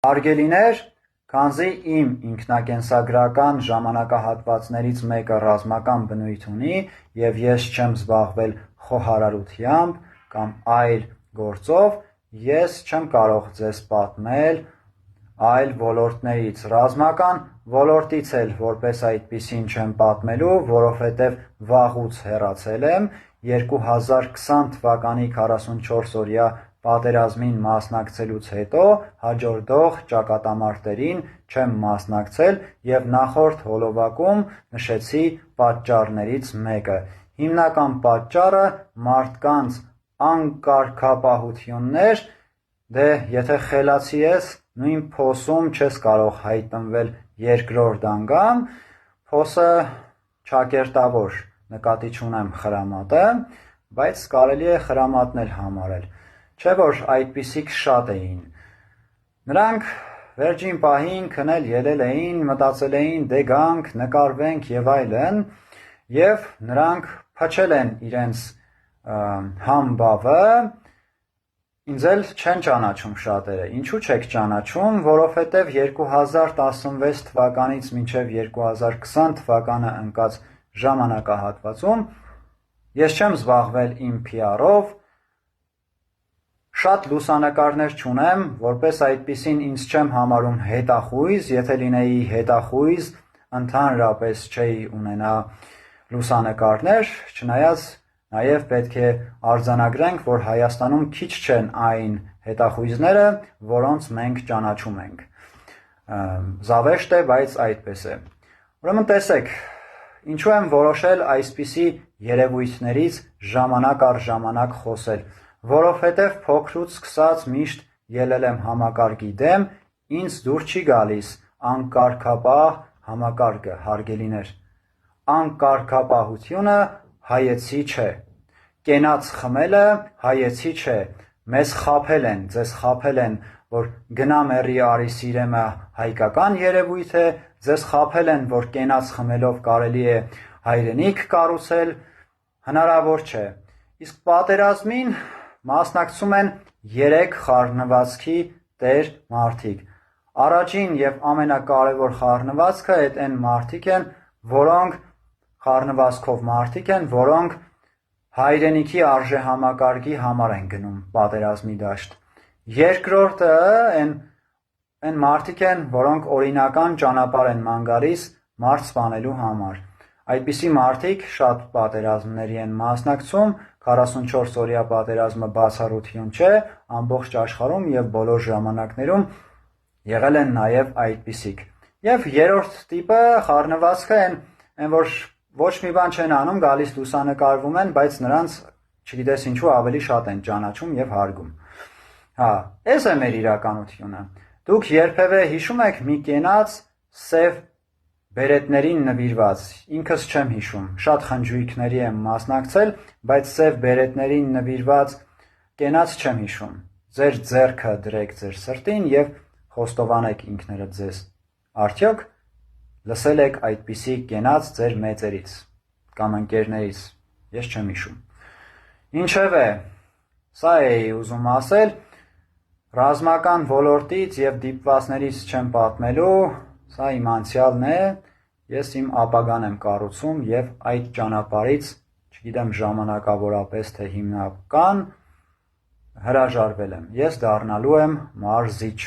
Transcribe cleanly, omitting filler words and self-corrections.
Հարգելիներ, քանզի իմ ինքնակենսագրական ժամանակահատվածներից մեկը ռազմական բնույթ ունի և ես չեմ զբաղվել խոհարարությամբ կամ այլ գործով, ես չեմ կարող ձեզ պատմել այլ ոլորտներից, ռազմական ոլորտից էլ որպես այդպիսին չեմ պատմելու, որովհետև վաղուց հեռացել եմ, 2020 թվականի 44-օրյա պատերազմին մասնակցելուց հետո հաջորդող ճակատամարտերին չեմ մասնակցել և նախորդ հոլովակում նշեցի պատճառներից մեկը։ Հիմնական պատճառը մարդկանց անկարգապահություններ, դե եթե խելացի ես, նույն փոսում չես կարող հայտնվել երկրորդ անգամ, փոսը չակերտավոր, նկատի չունեմ խրամատը, բայց կարելի է խրամատն էլ համարել, չէ որ այդպիսիք շատ էին։ Նրանք վերջին պահին քնել ելել էին, մտածել էին դե գանք, նկարվենք և այլն, և նրանք փչել են իրենց համբավը, ինձ էլ չեն ճանաչում շատերը, ինչու չեք ճանաչում, որովհետև 2016 թվականից մինչև 2020 թվականը ընկած ժամանակահատվածում ես չեմ զբաղվել իմ PR-ով, շատ լուսանկարներ չունեմ, որպես այդպիսին ինձ չեմ համարում հետախույզ, եթե լինեի հետախույզ, ընդհանրապես չէի ունենա լուսանկարներ, չնայած նաև պետք է արձանագրենք, որ Հայաստանում քիչ չեն այն հետախույզները, որոնց մենք ճանաչում ենք։ Զավեշտ է, բայց այդպես է։ Ուրեմն տեսեք, ինչու եմ որոշել այսպիսի երևույթներից ժամանակ առ ժամանակ խոսել, որովհետև փոքրուց սկսած միշտ ելել եմ համակարգի դեմ, ինձ դուր չի գալիս անկարգապահ համակարգը, հարգելիներ։ Անկարգապահությունը հայեցի չէ, կենաց խմելը հայեցի չէ, մեզ խաբել են, ձեզ խաբել են, որ գնա մեռի արի սիրեմը հայկական երևույթ է, ձեզ խաբել են, որ կենաց խմելով կարելի է հայրենիք կառուցել, հնարավոր չէ։ Իսկ պատերազմին մասնակցում են 3 խառնվածքի տեր մարդիկ։ Առաջին և ամենակարևոր խառնվածքը այդ այն մարդիկ են, որոնք խառնվածքով մարդիկ են, որոնք հայրենիքի արժեհամակարգի համար են գնում պատերազմի դաշտ։ Երկրորդը այն մարդիկ են, որոնք օրինական ճանապարհ են ման գալիս մարդ սպանելու համար։ Այդպիսի մարդիկ շատ պատերազմների են մասնակցում, 44-օրյա պատերազմը բացառություն չէ, ամբողջ աշխարհում և բոլոր ժամանակներում եղել են նաև այդպիսիք։ Եվ երրորդ տիպը խառնվածքը են, որ ոչ մի բան չեն անում, գալիս լուսանկարվում են, բայց նրանց չգիտես ինչու ավելի շատ են ճանաչում և հարգում։ Հա, էս է մեր իրականությունը։ Դուք երբևէ հիշում եք մի կենաց սև բերետներին նվիրված, ինքս չեմ հիշում, շատ խնջույքների եմ մասնակցել, բայց սև բերետներին նվիրված կենաց չեմ հիշում։ Ձեր ձեռքը դրեք ձեր սրտին և խոստովանեք ինքներդ ձեզ։ Արդյոք լսել եք այդպիսի կենաց ձեր մեծերից կամ ընկերներից, ես չեմ հիշում։ Ինչևէ, սա էի ուզում ասել, ռազմական ոլորտից և դիպվածներից չեմ պատմելու, սա իմ անցյալն է, ես իմ ապագան եմ կառուցում և այդ ճանապարհից, չգիտեմ ժամանակավորապես թե հիմնական, հրաժարվել եմ, ես դառնալու եմ մարզիչ։